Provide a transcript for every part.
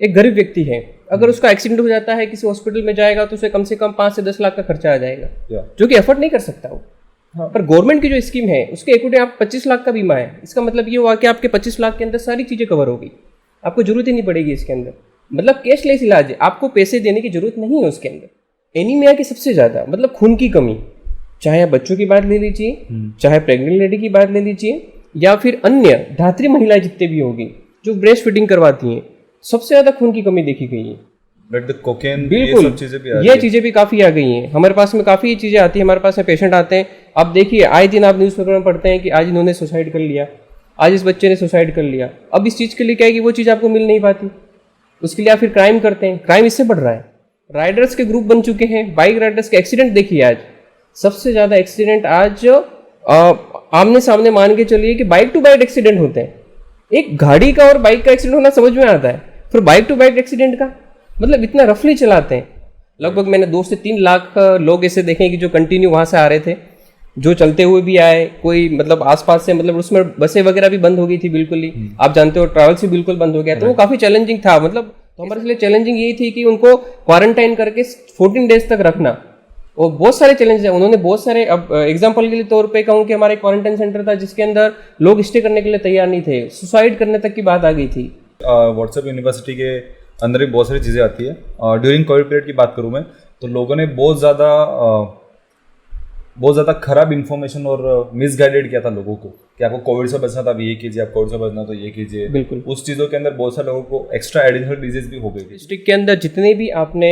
एक गरीब व्यक्ति है, अगर उसका एक्सीडेंट हो जाता है किसी हॉस्पिटल में जाएगा तो उसे कम से कम 5 से 10 लाख का खर्चा आ जाएगा, जो कि एफर्ट नहीं कर सकता वो। हाँ, पर गवर्नमेंट की जो स्कीम है उसके अकॉर्डिंग आप 25 लाख का बीमा है, इसका मतलब ये हुआ कि आपके 25 लाख के अंदर सारी चीज़ें कवर होगी, आपको जरूरत ही नहीं पड़ेगी इसके अंदर। मतलब कैशलेस इलाज है, आपको पैसे देने की जरूरत नहीं है उसके अंदर। एनीमिया की सबसे ज़्यादा मतलब खून की कमी, चाहे आप बच्चों की बात ले लीजिए, चाहे प्रेग्नेंट लेडी की बात ले लीजिए, या फिर अन्य धात्री महिलाएं जितने भी होगी जो ब्रेस्ट फीडिंग करवाती हैं, सबसे ज़्यादा खून की कमी देखी गई है। कोकेन, बिल्कुल, ये सब चीजें भी ये चीज़ें भी काफ़ी आ गई हैं हमारे पास में, काफ़ी चीज़ें आती हैं हमारे पास में। पेशेंट आते हैं, आप देखिए आए दिन आप न्यूज़पेपर में पढ़ते हैं कि आज इन्होंने सुसाइड कर लिया, आज इस बच्चे ने सुसाइड कर लिया। अब इस चीज़ के लिए क्या है कि वो चीज़ आपको मिल नहीं पाती, उसके लिए आप फिर क्राइम करते हैं, क्राइम इससे बढ़ रहा है। राइडर्स के ग्रुप बन चुके हैं, बाइक राइडर्स के एक्सीडेंट देखिए, आज सबसे ज़्यादा एक्सीडेंट आज आमने सामने मान के चलिए कि बाइक टू बाइक एक्सीडेंट होते हैं। एक गाड़ी का और बाइक का एक्सीडेंट होना समझ में आता है, फिर बाइक टू बाइक एक्सीडेंट का मतलब इतना रफली चलाते हैं। लगभग मैंने 2 से 3 लाख लोग ऐसे देखे कि जो कंटिन्यू वहाँ से आ रहे थे, जो चलते हुए भी आए, कोई मतलब आसपास से, मतलब उसमें बसें वगैरह भी बंद हो गई थी बिल्कुल ही, आप जानते हो ट्रैवल्स भी बिल्कुल बंद हो गया, तो वो काफ़ी चैलेंजिंग था। मतलब तो हमारे लिए चैलेंजिंग यही थी कि उनको क्वारंटाइन करके 14 डेज तक रखना, और बहुत सारे चैलेंजेस हैं उन्होंने, बहुत सारे। अब एग्जांपल के लिए तौर पे कहूँ कि हमारा एक क्वारंटाइन सेंटर था जिसके अंदर लोग स्टे करने के लिए तैयार नहीं थे, सुसाइड करने तक की बात आ गई थी। व्हाट्सएप यूनिवर्सिटी के अंदर भी बहुत सारी चीज़ें आती है। ड्यूरिंग कोविड पीरियड की बात करूँ मैं, तो लोगों ने बहुत ज़्यादा खराब इन्फॉर्मेशन और मिसगाइडेड किया था लोगों को कि आपको कोविड से बचना था, अब ये कीजिए, आप कोविड से बचना तो ये कीजिए। बिल्कुल, उस चीज़ों के अंदर बहुत सारे लोगों को एक्स्ट्रा एडिशनल डिजीज भी हो गई थी। डिस्ट्रिक्ट के अंदर जितने भी आपने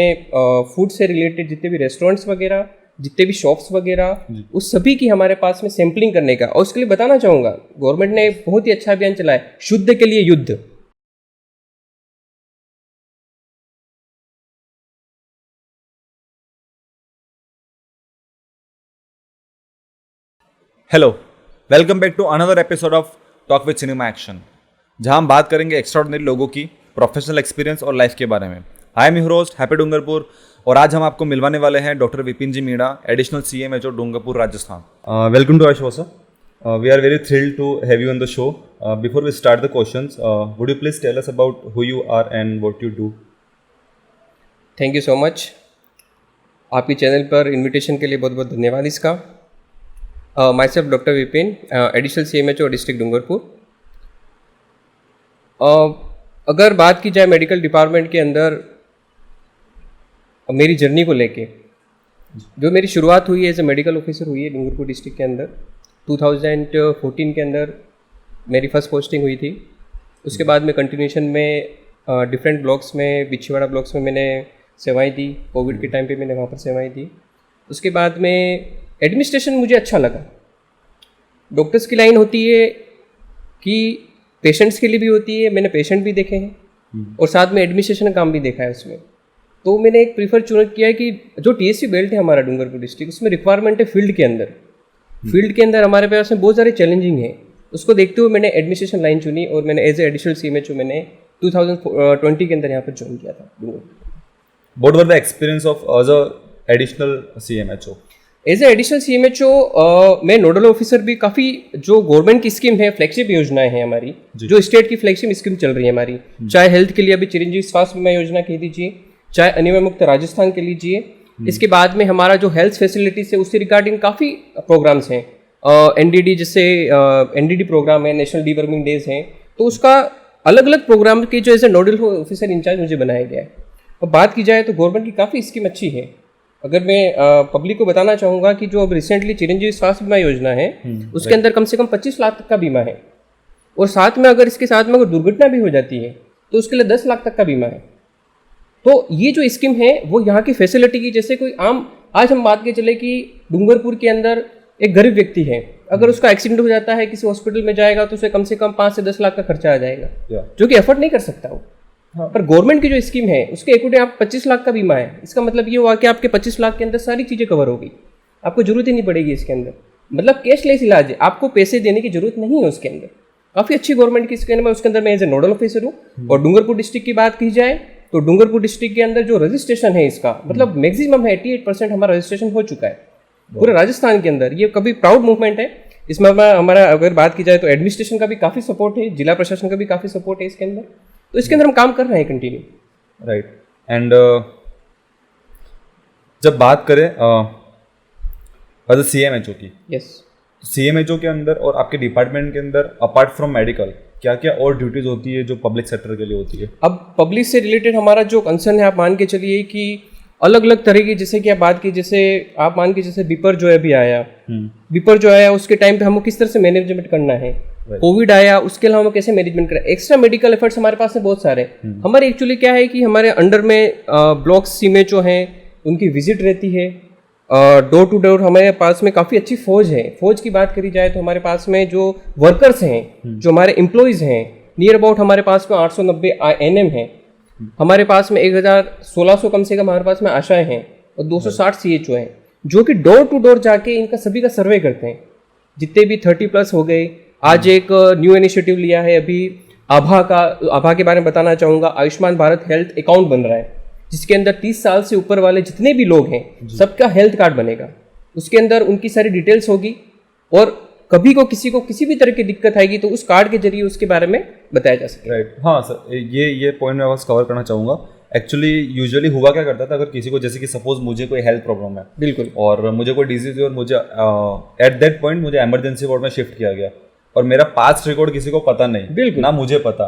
फूड से रिलेटेड जितने भी रेस्टोरेंट्स वगैरह, जितने भी शॉप्स वगैरह, उस सभी की हमारे पास में सैम्पलिंग करने का, और उसके लिए बताना चाहूँगा गवर्नमेंट ने बहुत ही अच्छा अभियान चलाया, शुद्ध के लिए युद्ध। Hello, welcome back to another episode of talk with cinema action, जहां हम बात करेंगे एक्स्ट्राऑर्डिनरी लोगों की प्रोफेशनल एक्सपीरियंस और लाइफ के बारे में। I am your host happy Dungarpur, और आज हम आपको मिलवाने वाले हैं doctor Vipin ji Meena, additional CMHO Dungarpur Rajasthan. Welcome to our show sir, we are very thrilled to have you on the show. Before we start the questions, would you please tell us about who you are and what you do? Thank you so much, आपकी channel पर invitation के लिए बहुत बहुत धन्यवाद इसका। My self doctor Vipin, additional CMHO district Dungarpur. अगर बात की जाए मेडिकल डिपार्टमेंट के अंदर मेरी जर्नी को लेके, जो मेरी शुरुआत हुई है एज ए मेडिकल ऑफिसर हुई है डूंगरपुर डिस्ट्रिक्ट के अंदर। 2014 के अंदर मेरी फर्स्ट पोस्टिंग हुई थी। उसके बाद में कंटिन्यूशन में डिफरेंट ब्लॉक्स में, बिछवाड़ा ब्लॉक्स में मैंने सेवाएं दी। कोविड के टाइम पे मैंने वहाँ पर सेवाएं दी। उसके बाद में एडमिनिस्ट्रेशन मुझे अच्छा लगा। डॉक्टर्स की लाइन होती है कि पेशेंट्स के लिए भी होती है, मैंने पेशेंट भी देखे हैं और साथ में एडमिनिस्ट्रेशन का काम भी देखा है उसमें। तो मैंने एक प्रीफर चुन किया है कि जो TSC बेल्ट है हमारा डूंगरपुर डिस्ट्रिक्ट, उसमें रिक्वायरमेंट है फील्ड के अंदर। फील्ड के अंदर हमारे पास में बहुत सारे चैलेंजिंग है, उसको देखते हुए मैंने एडमिनिस्ट्रेशन लाइन चुनी और मैंने एज ए एडिशनल CMHO मैंने 2020 के अंदर यहाँ पर ज्वाइन किया था Dungarpur. What were the experience of as a additional CMHO? As a additional CMHO मैं नोडल ऑफिसर भी, काफ़ी जो गवर्नमेंट की स्कीम है, फ्लैगशिप योजनाएं हैं हमारी, जो स्टेट की फ्लैगशिप स्कीम चल रही है हमारी, चाहे हेल्थ के लिए अभी चिरंजीवी स्वास्थ्य बीमा योजना कह दीजिए, चाहे अनिवार्य मुक्त राजस्थान के लीजिए। इसके बाद में हमारा जो हेल्थ फैसिलिटीज है उससे रिगार्डिंग काफ़ी प्रोग्राम्स हैं। NDD जैसे NDD प्रोग्राम है, नेशनल डीवर्मिंग डेज हैं, तो उसका अलग अलग प्रोग्राम के जो as a nodal officer incharge मुझे बनाया गया है। और बात की जाए तो गवर्नमेंट की काफ़ी स्कीम अच्छी है। अगर मैं पब्लिक को बताना चाहूँगा कि जो अब रिसेंटली चिरंजीवी स्वास्थ्य बीमा योजना है उसके अंदर कम से कम 25 लाख तक का बीमा है, और साथ में अगर इसके साथ में अगर दुर्घटना भी हो जाती है तो उसके लिए 10 लाख तक का बीमा है। तो ये जो स्कीम है वो यहाँ की फैसिलिटी की, जैसे कोई आम, आज हम बात के चले कि डूंगरपुर के अंदर एक गरीब व्यक्ति है, अगर उसका एक्सीडेंट हो जाता है किसी हॉस्पिटल में जाएगा तो उसे कम से कम 5 से 10 लाख का खर्चा आ जाएगा, जो कि एफर्ट नहीं कर सकता वो। हाँ, पर गवर्नमेंट की जो स्कीम है उसके अकॉर्डिंग आप 25 लाख का बीमा है, इसका मतलब ये हुआ कि आपके 25 लाख के अंदर सारी चीज़ें कवर होगी, आपको जरूरत ही नहीं पड़ेगी इसके अंदर। मतलब कैशलेस इलाज है, आपको पैसे देने की जरूरत नहीं है उसके अंदर। काफ़ी अच्छी गवर्नमेंट की स्कीम है, उसके अंदर मैं एज ए नोडल ऑफिसर हूँ। और डूंगरपुर डिस्ट्रिक्ट की बात की जाए तो डूंगरपुर डिस्ट्रिक्ट के अंदर जो रजिस्ट्रेशन है इसका मतलब मैक्सिमम है 88% हमारा रजिस्ट्रेशन हो चुका है पूरे राजस्थान के अंदर। ये कभी प्राउड मूवमेंट है। इसमें हमारा अगर बात की जाए तो एडमिनिस्ट्रेशन का भी काफ़ी सपोर्ट है, जिला प्रशासन का भी काफ़ी सपोर्ट है इसके अंदर। तो इसके अंदर हम काम कर रहे हैं कंटिन्यू। राइट। एंड जब बात करें CMHO की, यस, CMHO के अंदर और आपके डिपार्टमेंट के अंदर अपार्ट फ्रॉम मेडिकल क्या क्या और ड्यूटीज होती है जो पब्लिक सेक्टर के लिए होती है? अब पब्लिक से रिलेटेड हमारा जो कंसर्न है, आप मान के चलिए कि अलग अलग तरह की, जैसे कि आप बात की, जैसे आप मान के जैसे बीपर जो है अभी आया, बीपर जो आया उसके टाइम पे हमको किस तरह से मैनेजमेंट करना है, कोविड आया उसके अलावा हम कैसे मैनेजमेंट करें, एक्स्ट्रा मेडिकल एफर्ट्स हमारे पास में बहुत सारे। हमारे एक्चुअली क्या है कि हमारे अंडर में ब्लॉक CMHO हैं, उनकी विजिट रहती है, डोर टू डोर हमारे पास में काफ़ी अच्छी फौज है। फौज की बात करी जाए तो हमारे पास में जो वर्कर्स हैं, जो हमारे एम्प्लॉयज़ हैं, नियर अबाउट हमारे पास में 890 NM हैं, हमारे पास में 1600 कम से कम हमारे पास में आशाएं हैं, और 260 CHO हैं, जो कि डोर टू डोर जाके इनका सभी का सर्वे करते हैं। जितने भी 30+ हो गए। आज एक न्यू इनिशिएटिव लिया है अभी आभा के बारे में बताना चाहूँगा। आयुष्मान भारत हेल्थ अकाउंट बन रहा है, जिसके अंदर 30 साल से ऊपर वाले जितने भी लोग हैं सबका हेल्थ कार्ड बनेगा। उसके अंदर उनकी सारी डिटेल्स होगी, और कभी को किसी भी तरह की दिक्कत आएगी तो उस कार्ड के जरिए उसके बारे में बताया जा सके। राइट। हाँ सर, ये पॉइंट मैं बस कवर करना चाहूँगा। एक्चुअली यूजुअली हुआ क्या करता था, अगर किसी को, जैसे कि सपोज मुझे कोई हेल्थ प्रॉब्लम है, बिल्कुल, और मुझे कोई डिजीज है और मुझे एट दैट पॉइंट मुझे इमरजेंसी वार्ड में शिफ्ट किया गया, और मेरा पास्ट रिकॉर्ड किसी को पता नहीं, बिल्कुल, ना मुझे पता,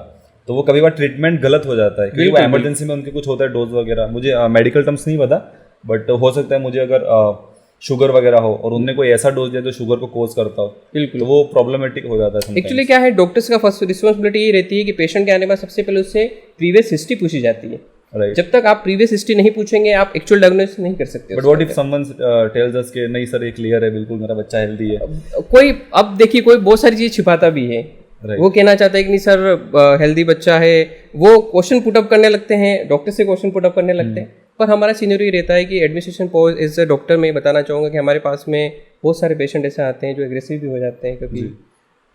तो वो कभी बार ट्रीटमेंट गलत हो जाता है, क्योंकि वो इमरजेंसी में उनके कुछ होता है डोज वगैरह। मुझे मेडिकल टर्म्स नहीं पता, बट हो सकता है मुझे अगर शुगर वगैरह हो और उनने कोई ऐसा डोज दिया जो शुगर को कोज करता हो, बिल्कुल, तो वो प्रॉब्लमेटिक हो जाता है। एक्चुअली क्या है, डॉक्टर्स का फर्स्ट रिस्पॉन्सिबिलिटी ये रहती है कि पेशेंट के आने के बाद सबसे पहले उससे प्रीवियस हिस्ट्री पूछी जाती है। Right. जब तक आप प्रीवियस हिस्ट्री नहीं पूछेंगे आप एक्चुअल डायग्नोसिस नहीं कर सकते। But what if someone tells us कि नहीं सर ये क्लियर है, बिल्कुल मेरा बच्चा हेल्दी है। कोई, अब देखिए, कोई बहुत सारी चीज़ छिपाता भी है। वो कहना चाहता है कि नहीं सर हेल्दी बच्चा है, वो क्वेश्चन पुटअप करने लगते हैं, डॉक्टर से क्वेश्चन पुटअप करने लगते हैं। पर हमारा सीनियर ये रहता है कि administration post as a doctor में बताना चाहूँगा कि हमारे पास में बहुत सारे पेशेंट ऐसे आते हैं जो एग्रेसिव भी हो जाते हैं कभी।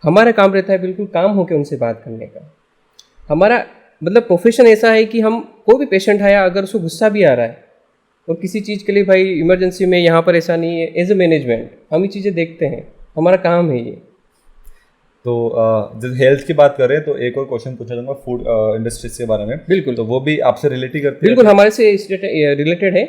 हमारा काम रहता है बिल्कुल काम होकर उनसे बात करने का। हमारा मतलब प्रोफेशन ऐसा है कि हम कोई भी पेशेंट आया, अगर उसको गुस्सा भी आ रहा है और किसी चीज़ के लिए भाई इमरजेंसी में यहाँ पर ऐसा नहीं है, एज ए मैनेजमेंट हम ये चीज़ें देखते हैं, हमारा काम है ये। तो जब हेल्थ की बात करें तो एक और क्वेश्चन पूछना चाहूँगा फूड इंडस्ट्रीज के बारे में। बिल्कुल, तो वो भी आपसे रिलेटेड करते हैं? बिल्कुल, हमारे से रिलेटेड है।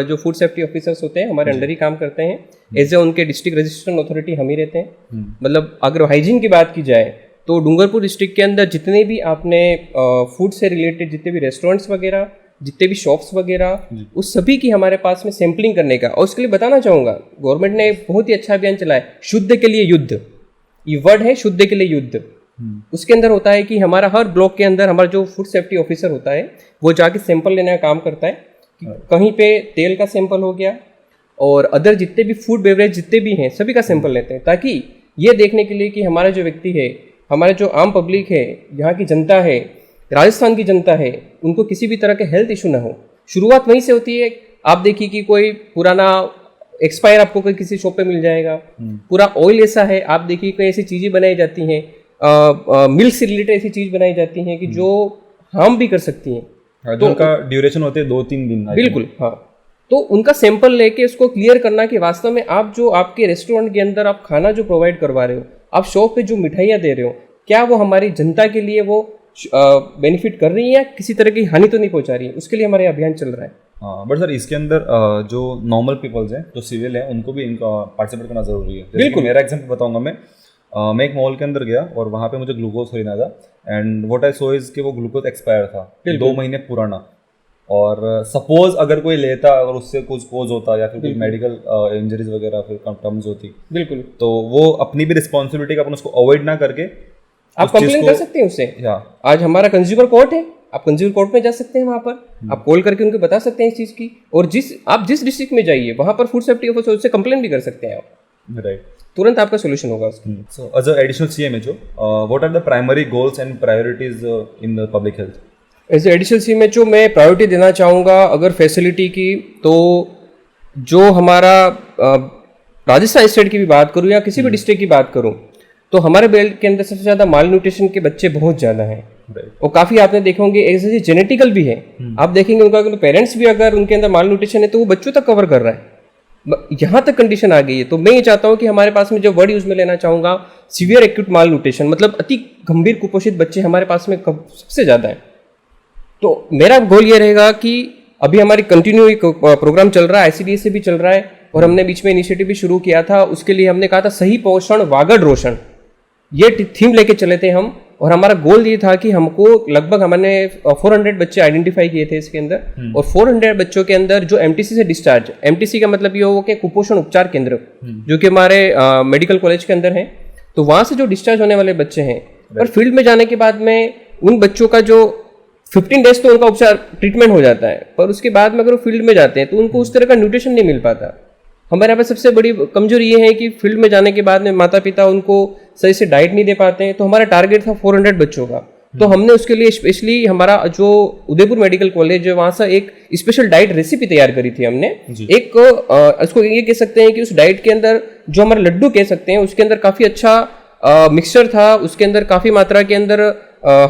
जो फूड सेफ्टी ऑफिसर्स होते हैं हमारे अंडर ही काम करते हैं, एज ए उनके डिस्ट्रिक्ट रजिस्ट्रेशन अथॉरिटी हम ही रहते हैं। मतलब अगर हाइजीन की बात की जाए तो डूंगरपुर डिस्ट्रिक्ट के अंदर जितने भी आपने फूड से रिलेटेड जितने भी रेस्टोरेंट्स वगैरह, जितने भी शॉप्स वगैरह, उस सभी की हमारे पास में सैम्पलिंग करने का, और उसके लिए बताना चाहूँगा गवर्नमेंट ने बहुत ही अच्छा अभियान चलाया, शुद्ध के लिए युद्ध। ये वर्ड है, शुद्ध के लिए युद्ध। उसके अंदर होता है कि हमारा हर ब्लॉक के अंदर हमारा जो फूड सेफ्टी ऑफिसर होता है वो जाके सैंपल लेने का काम करता है। कहीं पे तेल का सैंपल हो गया और अदर जितने भी फूड बेवरेज जितने भी हैं सभी का सैंपल लेते हैं, ताकि ये देखने के लिए कि हमारा जो व्यक्ति है, हमारा जो आम पब्लिक है, यहाँ की जनता है, राजस्थान की जनता है, उनको किसी भी तरह के हेल्थ इशू ना हो। शुरुआत वहीं से होती है। आप देखिए कि कोई पुराना एक्सपायर आपको कोई किसी शॉप पे मिल जाएगा, पूरा ऑयल ऐसा है, आप देखिए कोई ऐसी चीज़ें बनाई जाती हैं, मिल्क से रिलेटेड ऐसी चीज़ बनाई जाती हैं कि जो हार्म भी कर सकती हैं। तो उनका ड्यूरेशन होते हैं 2-3 दिन। बिल्कुल, हाँ। तो उनका सैंपल लेके उसको क्लियर करना कि वास्तव में आप जो आपके रेस्टोरेंट के अंदर आप खाना जो प्रोवाइड करवा रहे हो, आप शॉप पे जो मिठाइयाँ दे रहे हो, क्या वो हमारी जनता के लिए वो बेनिफिट कर रही है या किसी तरह की हानि तो नहीं पहुंचा रही है। उसके लिए हमारा अभियान चल रहा है। हाँ, बट सर इसके अंदर जो नॉर्मल पीपल्स हैं, जो सिविल हैं, उनको भी इनका पार्टिसिपेट करना जरूरी है। बिल्कुल, मेरा एग्जाम्पल बताऊंगा मैं एक मॉल के अंदर गया और वहाँ पे मुझे ग्लूकोज खरीदना था, and what I so is कि वो ग्लूकोज एक्सपायर था, 2 महीने पुराना। और सपोज अगर कोई लेता और उससे कुछ कोज होता या फिर कुछ मेडिकल इंजरीज वगैरह फिर टर्म्स होती, बिल्कुल, तो वो अपनी भी रिस्पॉन्सिबिलिटी का अपन उसको अवॉइड ना करके आप कंप्लेन कर सकते हैं उससे। आज हमारा कंज्यूमर कोर्ट है, आप कंज्यूमर कोर्ट में जा सकते हैं, वहाँ पर आप कॉल करके उनको बता सकते हैं इस चीज़ की। और आप जिस डिस्ट्रिक्ट में जाइए वहाँ पर फूड सेफ्टी ऑफिसर उससे कंप्लेन भी कर सकते हैं आप। राइट, तुरंत आपका सोल्यूशन होगा उसका। So as a additional CMHO, what are the primary goals and priorities in the public health? As a additional CMHO मैं प्रायोरिटी देना चाहूँगा अगर फैसिलिटी की, तो जो हमारा राजस्थान स्टेट की भी बात करूँ या किसी भी डिस्ट्रिक्ट की बात करूँ, तो हमारे बेल्ट के अंदर सबसे ज़्यादा माल न्यूट्रिशन के बच्चे बहुत ज़्यादा हैं। और काफ़ी आपने देखे होंगे ऐसे जेनेटिकल भी है। आप देखेंगे उनका पेरेंट्स भी अगर उनके अंदर माल न्यूट्रिशन है तो वो बच्चों तक कवर कर रहा है, यहाँ तक कंडीशन आ गई है। तो मैं ये चाहता हूँ कि हमारे पास में जो वर्ड यूज़ में लेना चाहूँगा, सीवियर एक्यूट माल न्यूट्रिशन, मतलब अति गंभीर कुपोषित बच्चे हमारे पास में सबसे ज़्यादा है। तो मेरा गोल ये रहेगा कि अभी हमारी कंटिन्यू एक प्रोग्राम चल रहा है, ICDS से भी चल रहा है, और हमने बीच में इनिशिएटिव भी शुरू किया था। उसके लिए हमने कहा था सही पोषण वागड़ रोशन, ये थीम लेके चले थे हम। और हमारा गोल ये था कि हमको लगभग हमने 400 बच्चे आइडेंटिफाई किए थे इसके अंदर, और 400 बच्चों के अंदर जो MTC से डिस्चार्ज, MTC का मतलब ये हो कि कुपोषण उपचार केंद्र, जो कि हमारे मेडिकल कॉलेज के अंदर है, तो वहाँ से जो डिस्चार्ज होने वाले बच्चे हैं, और फील्ड में जाने के बाद में उन बच्चों का जो 15 डेज तो उनका उपचार ट्रीटमेंट हो जाता है, पर उसके बाद में अगर वो फील्ड में जाते हैं तो उनको उस तरह का न्यूट्रिशन नहीं मिल पाता। हमारे यहाँ पर सबसे बड़ी कमजोरी ये है कि फील्ड में जाने के बाद में माता पिता उनको सही से डाइट नहीं दे पाते हैं। तो हमारा टारगेट था 400 बच्चों का, तो हमने उसके लिए स्पेशली हमारा जो उदयपुर मेडिकल कॉलेज है वहाँ से एक स्पेशल डाइट रेसिपी तैयार करी थी हमने। एक उसको ये कह सकते हैं कि उस डाइट के अंदर जो हमारा लड्डू कह सकते हैं, उसके अंदर काफ़ी अच्छा मिक्सचर था, उसके अंदर काफ़ी मात्रा के अंदर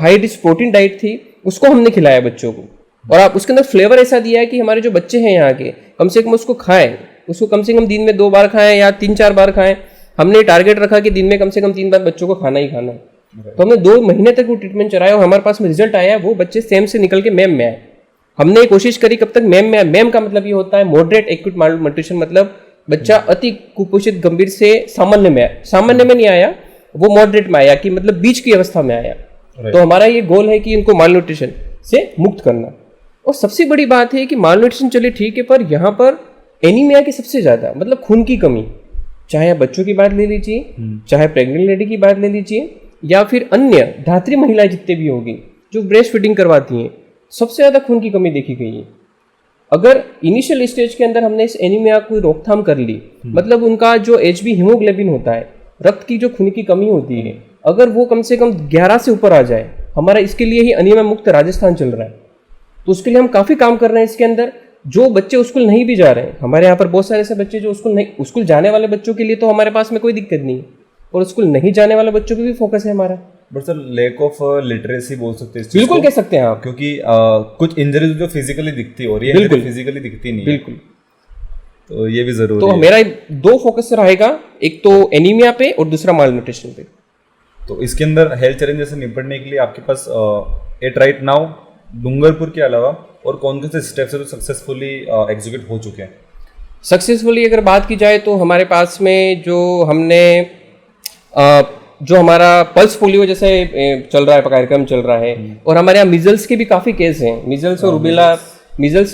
हाई रिच प्रोटीन डाइट थी, उसको हमने खिलाया बच्चों को। और आप उसके अंदर फ्लेवर ऐसा दिया है कि हमारे जो बच्चे हैं यहाँ के कम से कम उसको खाएं, उसको कम से कम दिन में 2 बार खाएं या 3-4 बार खाएं। हमने टारगेट रखा कि दिन में कम से कम 3 बार बच्चों को खाना ही खाना। तो हमने 2 महीने तक वो ट्रीटमेंट चलाया और हमारे पास में रिजल्ट आया, वो बच्चे सेम से निकल के मैम में आए। हमने कोशिश करी कब तक मैम में आए। मैम का मतलब ये होता है मॉडरेट एक्यूट मालन्यूट्रिशन, मतलब बच्चा अति कुपोषित गंभीर से सामान्य में आया। सामान्य में नहीं आया, वो मॉडरेट में आया, कि मतलब बीच की अवस्था में आया। तो हमारा ये गोल है कि इनको मालन्यूट्रिशन से मुक्त करना। और सबसे बड़ी बात है कि मालन्यूट्रिशन चले ठीक है, पर यहाँ पर एनीमिया की सबसे ज़्यादा, मतलब खून की कमी, चाहे बच्चों की बात ले लीजिए, चाहे प्रेग्नेंट लेडी की बात ले लीजिए, या फिर अन्य धात्री महिलाएं जितने भी होगी जो ब्रेस्ट फीडिंग करवाती हैं, सबसे ज़्यादा खून की कमी देखी गई है। अगर इनिशियल स्टेज के अंदर हमने इस एनीमिया को रोकथाम कर ली, मतलब उनका जो HB हीमोग्लोबिन होता है, रक्त की जो खून की कमी होती है, अगर वो कम से कम 11 से ऊपर आ जाए, हमारा इसके लिए ही अनीमिया मुक्त राजस्थान चल रहा है, तो उसके लिए हम काफ़ी काम कर रहे हैं। इसके अंदर जो बच्चे स्कूल नहीं भी जा रहे हैं, हमारे यहाँ पर बहुत सारे ऐसे बच्चे जो स्कूल जाने वाले बच्चों के लिए तो हमारे पास में कोई दिक्कत नहीं है, और स्कूल नहीं जाने वाले बच्चों पे भी फोकस है हमारा। But sir lack of literacy बोल सकते हैं, बिल्कुल कह सकते हैं आप, क्योंकि कुछ इंजरीज जो फिजिकली दिखती है और ये फिजिकली दिखती नहीं है। बिल्कुल, तो ये भी जरूरी है। तो मेरा 2 फोकस रहेगा, एक तो एनीमिया पे और दूसरा मालन्यूट्रिशन पे। तो इसके अंदर हेल्थ चैलेंजेस से निपटने के लिए आपके पास एट राइट नाउ डूंगरपुर के अलावा और कौन से स्टेप्स है जो सक्सेसफुली एग्जीक्यूट हो चुके हैं? सक्सेसफुली अगर बात की जाए तो हमारे पास में जो हमने जो हमारा पल्स पोलियो जैसे चल रहा है, कार्यक्रम चल रहा है, और हमारे यहाँ मिजल्स के भी काफ़ी केस हैं। मिजल्स और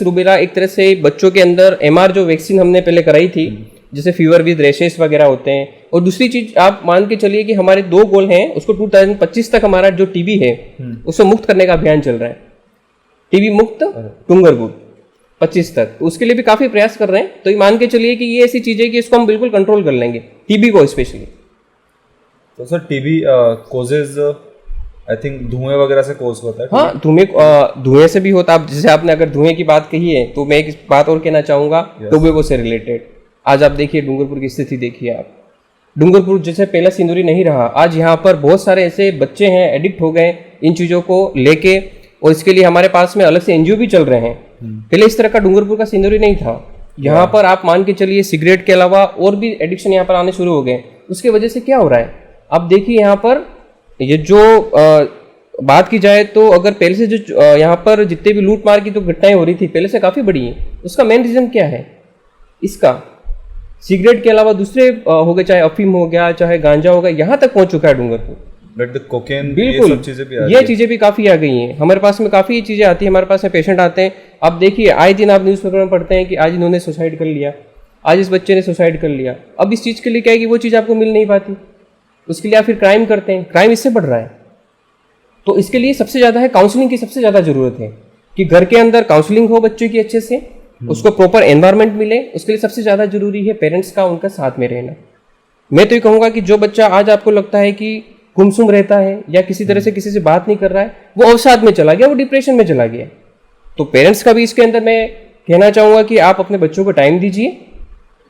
रूबेला एक तरह से बच्चों के अंदर MR जो वैक्सीन हमने पहले कराई थी, जैसे फीवर विद रैशेस वगैरह होते हैं। और दूसरी चीज आप मान के चलिए कि हमारे 2 गोल हैं, उसको 2025 तक हमारा जो टीबी है उसको मुक्त करने का अभियान चल रहा है, टीबी मुक्त डूंगरपुर 25 तक, तो उसके लिए भी काफी प्रयास कर रहे हैं। तो ये मान के चलिए कि ये ऐसी चीज है कि इसको हम बिल्कुल कंट्रोल कर लेंगे, टीबी को स्पेशली। तो sir TB causes I think धुएं वगैरह से कोज होता है? हाँ, धुएं से भी होता है। जैसे आपने अगर धुएं की बात कही है तो मैं एक बात और कहना चाहूंगा टोबैको से रिलेटेड। आज आप देखिए डूंगरपुर की स्थिति देखिए आप, डूंगरपुर जैसे पहला सिंदूरी नहीं रहा, आज यहाँ पर बहुत सारे ऐसे बच्चे हैं एडिक्ट हो गए इन चीज़ों को लेके, और इसके लिए हमारे पास में अलग से NGO भी चल रहे हैं। पहले इस तरह का डूंगरपुर का सिंदूरी नहीं था। यहाँ पर आप मान के चलिए सिगरेट के अलावा और भी एडिक्शन यहाँ पर आने शुरू हो गए। उसकी वजह से क्या हो रहा है आप देखिए, यहाँ पर ये जो बात की जाए तो अगर पहले से जो यहाँ पर जितने भी लूट मार की तो घटनाएं हो रही थी पहले से काफ़ी बड़ी है। उसका मेन रीज़न क्या है? इसका सिगरेट के अलावा दूसरे हो गए, चाहे अफीम हो गया, चाहे गांजा हो गया, यहाँ तक पहुंच चुका है डूंगरपुर। कोकेन, बिल्कुल, ये चीज़ें भी काफ़ी आ गई हैं हमारे पास में, काफ़ी चीज़ें आती हैं हमारे पास में, पेशेंट आते हैं। आप देखिए आए दिन आप न्यूज़पेपर में पढ़ते हैं कि आज इन्होंने सुसाइड कर लिया, आज इस बच्चे ने सुसाइड कर लिया। अब इस चीज़ के लिए क्या है कि वो चीज़ आपको मिल नहीं पाती, उसके लिए आप फिर क्राइम करते हैं, क्राइम इससे बढ़ रहा है। तो इसके लिए सबसे ज़्यादा है काउंसलिंग की सबसे ज़्यादा ज़रूरत है कि घर के अंदर काउंसलिंग हो बच्चों की अच्छे से, उसको प्रॉपर एनवायरनमेंट मिले। उसके लिए सबसे ज़्यादा जरूरी है पेरेंट्स का उनका साथ में रहना। मैं तो ये कहूँगा कि जो बच्चा आज आपको लगता है कि गुमसुम रहता है या किसी तरह से किसी से बात नहीं कर रहा है, वो अवसाद में चला गया, वो डिप्रेशन में चला गया, तो पेरेंट्स का भी इसके अंदर मैं कहना चाहूँगा कि आप अपने बच्चों को टाइम दीजिए।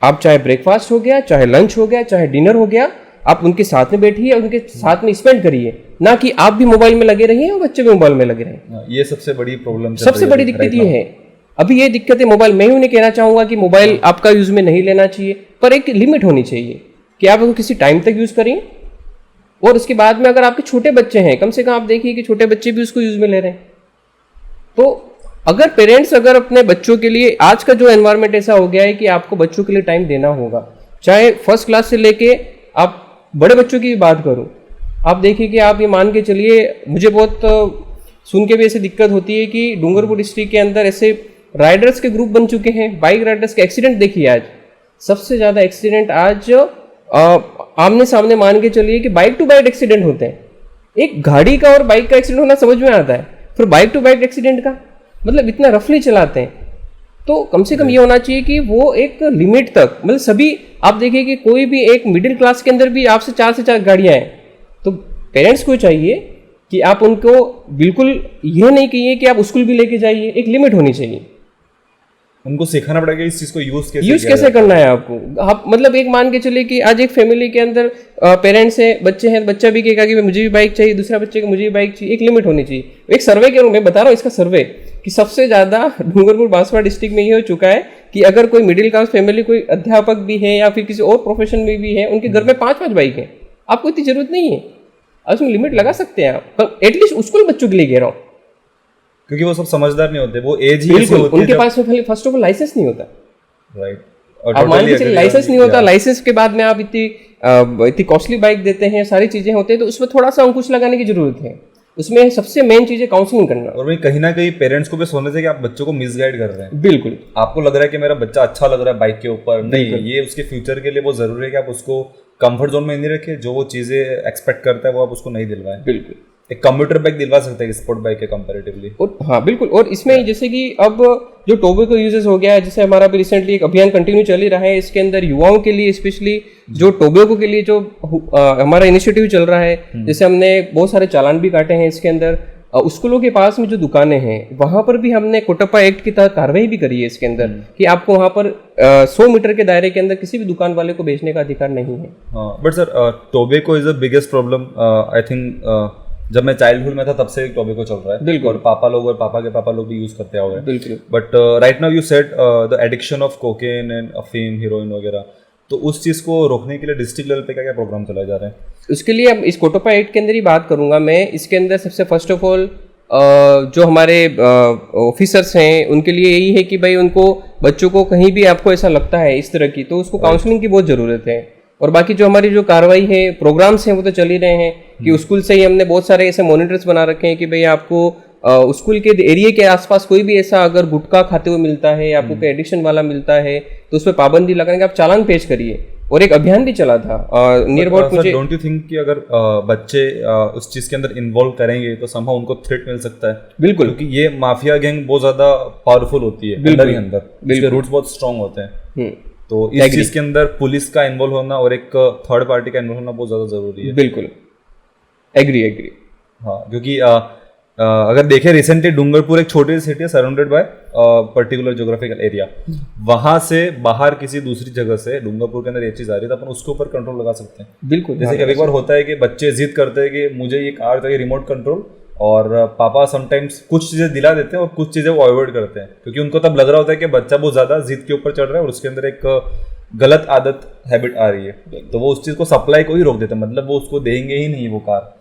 आप चाहे ब्रेकफास्ट हो गया, चाहे लंच हो गया, चाहे डिनर हो गया, आप उनके साथ में बैठिए, उनके साथ में स्पेंड करिए, ना कि आप भी मोबाइल में लगे रहिए और बच्चे भी मोबाइल में लगे रहें। ये सबसे बड़ी प्रॉब्लम, सबसे बड़ी दिक्कत ये है। अभी ये दिक्कत है मोबाइल, मैं उन्हें कहना चाहूँगा कि मोबाइल आपका यूज़ में नहीं लेना चाहिए, पर एक लिमिट होनी चाहिए कि आप उसको किसी टाइम तक यूज़ करिए। और उसके बाद में अगर आपके छोटे बच्चे हैं, कम से कम आप देखिए कि छोटे बच्चे भी उसको यूज़ में ले रहे हैं, तो अगर पेरेंट्स अगर अपने बच्चों के लिए, आज का जो एनवायरनमेंट ऐसा हो गया है कि आपको बच्चों के लिए टाइम देना होगा, चाहे फर्स्ट क्लास से लेके आप बड़े बच्चों की बात करूं, आप देखिए कि आप ये मान के चलिए, मुझे बहुत सुन के भी ऐसे दिक्कत होती है कि डूंगरपुर डिस्ट्रिक्ट के अंदर ऐसे राइडर्स के ग्रुप बन चुके हैं, बाइक राइडर्स के एक्सीडेंट देखिए आज सबसे ज़्यादा एक्सीडेंट आज आमने सामने मान के चलिए कि बाइक टू बाइक एक्सीडेंट होते हैं। एक गाड़ी का और बाइक का एक्सीडेंट होना समझ में आता है, फिर बाइक टू बाइक एक्सीडेंट का मतलब इतना रफली चलाते हैं। तो कम से कम ये होना चाहिए कि वो एक लिमिट तक, मतलब सभी आप देखिए कि कोई भी एक मिडिल क्लास के अंदर भी आपसे 4 से 4 गाड़ियां हैं, तो पेरेंट्स को चाहिए कि आप उनको बिल्कुल यह नहीं कहिए कि आप स्कूल भी लेके जाइए, एक लिमिट होनी चाहिए। उनको सिखाना पड़ेगा इस चीज को यूज कैसे करना है आपको। आप मतलब एक मान के चलिए कि आज एक फैमिली के अंदर पेरेंट्स हैं, बच्चे हैं, बच्चा भी कहेगा कि मुझे भी बाइक चाहिए, दूसरा बच्चे को मुझे भी बाइक चाहिए, एक लिमिट होनी चाहिए। एक सर्वे के रूप में बता रहा हूँ, इसका सर्वे कि सबसे ज़्यादा डूंगरपुर बांसवाड़ा डिस्ट्रिक्ट में ये हो चुका है कि अगर कोई मिडिल क्लास फैमिली, कोई अध्यापक भी है या फिर किसी और प्रोफेशन में भी है, उनके घर में 5-5 बाइक है। आपको इतनी जरूरत नहीं है, उसमें लिमिट लगा सकते हैं आप, पर एटलीस्ट स्कूल बच्चों के लिए कह रहा हूँ, क्योंकि वो सब समझदार नहीं होते, वो एज ही बिल्कुल उनके पास में फर्स्ट ऑफ ऑल लाइसेंस नहीं होता। राइट, आप मान के चलिए लाइसेंस नहीं होता, लाइसेंस के बाद में आप इतनी कॉस्टली बाइक देते हैं, सारी चीजें होते हैं, तो उसमें थोड़ा सा अंकुश लगाने की जरूरत है। उसमें सबसे मेन चीज है काउंसलिंग करना। और वही कहीं ना कहीं पेरेंट्स को भी सोचना चाहिए कि आप बच्चों को मिसगाइड कर रहे हैं। बिल्कुल, आपको लग रहा है कि मेरा बच्चा अच्छा लग रहा है बाइक के ऊपर, नहीं, ये उसके फ्यूचर के लिए बहुत जरूरी है कि आप उसको कंफर्ट जोन में नहीं रखें, जो वो चीजें एक्सपेक्ट करता है वो आप उसको नहीं दिलवाएं। बिल्कुल, एक कंप्यूटर बाइक दिलवा सकते हैं स्पोर्ट बाइक के कंपैरेटिवली। हाँ बिल्कुल। और इसमें जैसे कि अब जो टोबैको यूजेस हो गया है, जैसे हमारा अभी रिसेंटली एक अभियान कंटिन्यू चल ही रहा है, इसके अंदर युवाओं के लिए स्पेशली जो टोबैको के लिए जो हमारा इनिशिएटिव चल रहा है, जैसे हमने बहुत सारे चालान भी काटे हैं इसके अंदर। स्कूलों के पास में जो दुकानें हैं वहां पर भी हमने कोटप्पा एक्ट की तहत कार्रवाई भी करी है इसके अंदर कि आपको वहां पर 100 मीटर के दायरे के अंदर किसी भी दुकान वाले को बेचने का अधिकार नहीं है। But sir, tobacco is the biggest problem I think. जब मैं चाइल्डहुड में था तब से टोबैको चल रहा है। बिल्कुल, और पापा लोग और पापा के पापा लोग भी यूज करते हुए। बिल्कुल। But right now you said the addiction of cocaine and अफीम, हीरोइन वगैरह, तो उस चीज को रोकने के लिए डिस्ट्रिक्ट लेवल पे क्या क्या प्रोग्राम चलाए जा रहे हैं? उसके लिए अब इस कोटप्पा एक्ट के अंदर ही बात करूंगा मैं। इसके अंदर सबसे फर्स्ट ऑफ ऑल जो हमारे ऑफिसर्स हैं उनके लिए यही है कि भाई उनको बच्चों को कहीं भी आपको ऐसा लगता है इस तरह की, तो उसको काउंसलिंग की बहुत ज़रूरत है। और बाकी जो हमारी जो कार्रवाई है, प्रोग्राम्स हैं, वो तो चल ही रहे हैं कि स्कूल से ही हमने बहुत सारे ऐसे मॉनिटर्स बना रखे हैं कि भाई आपको स्कूल के एरिया के आसपास कोई भी ऐसा अगर गुटखा खाते हुए मिलता है, आपको कोई एडिक्शन वाला मिलता है, तो उस पर पाबंदी लगाने का आप चालान पेश करिए। और एक अभियान भी चला था नियर अबाउट मुझे। डोंट यू थिंक कि अगर बच्चे उस चीज के अंदर इन्वॉल्व करेंगे तो समहाउ उनको थ्रेट मिल सकता है? बिल्कुल, क्योंकि ये माफिया गैंग बहुत ज्यादा पावरफुल होती है अंदर ही अंदर, इसके रूट्स बहुत स्ट्रांग होते हैं। तो इस चीज के अंदर पुलिस का इन्वॉल्व होना और एक थर्ड पार्टी का इन्वॉल्व होना बहुत ज्यादा जरूरी है। बिल्कुल, एग्री। हाँ, क्योंकि अगर देखें रिसेंटली डूंगरपुर एक छोटी सी सिटी है surrounded by particular geographical area, वहां से बाहर किसी दूसरी जगह से डूंगरपुर के अंदर ये चीज आ रही है तो अपन उसके ऊपर कंट्रोल लगा सकते हैं। बिल्कुल, जैसे कभी बार होता है कि बच्चे जिद करते हैं कि मुझे ये कार चाहिए रिमोट कंट्रोल, और पापा समटाइम्स कुछ चीजें दिला देते हैं और कुछ चीजें वो अवॉइड करते हैं, क्योंकि उनको तब लग रहा होता है कि बच्चा बहुत ज्यादा जिद के ऊपर चढ़ रहा है और उसके अंदर एक गलत आदत हैबिट आ रही है, तो वो उस चीज को सप्लाई को ही रोक देते हैं, मतलब वो उसको देंगे ही नहीं वो कार।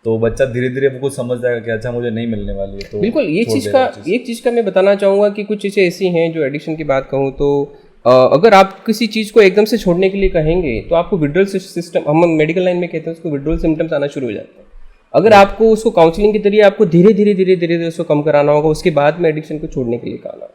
तो बच्चा धीरे धीरे वो कुछ समझ जाएगा कि अच्छा मुझे नहीं मिलने वाली है। तो बिल्कुल, एक चीज़ का मैं बताना चाहूँगा कि कुछ चीज़ें ऐसी हैं जो एडिक्शन की बात कहूँ तो अगर आप किसी चीज़ को एकदम से छोड़ने के लिए कहेंगे तो आपको विड्रॉल सिस्टम, हम मेडिकल लाइन में कहते हैं उसको, विड्रॉल सिम्टम्स आना शुरू हो जाते हैं। अगर आपको उसको काउंसलिंग के जरिए आपको धीरे धीरे उसको कम कराना होगा, उसके बाद में एडिक्शन को छोड़ने के लिए कहना।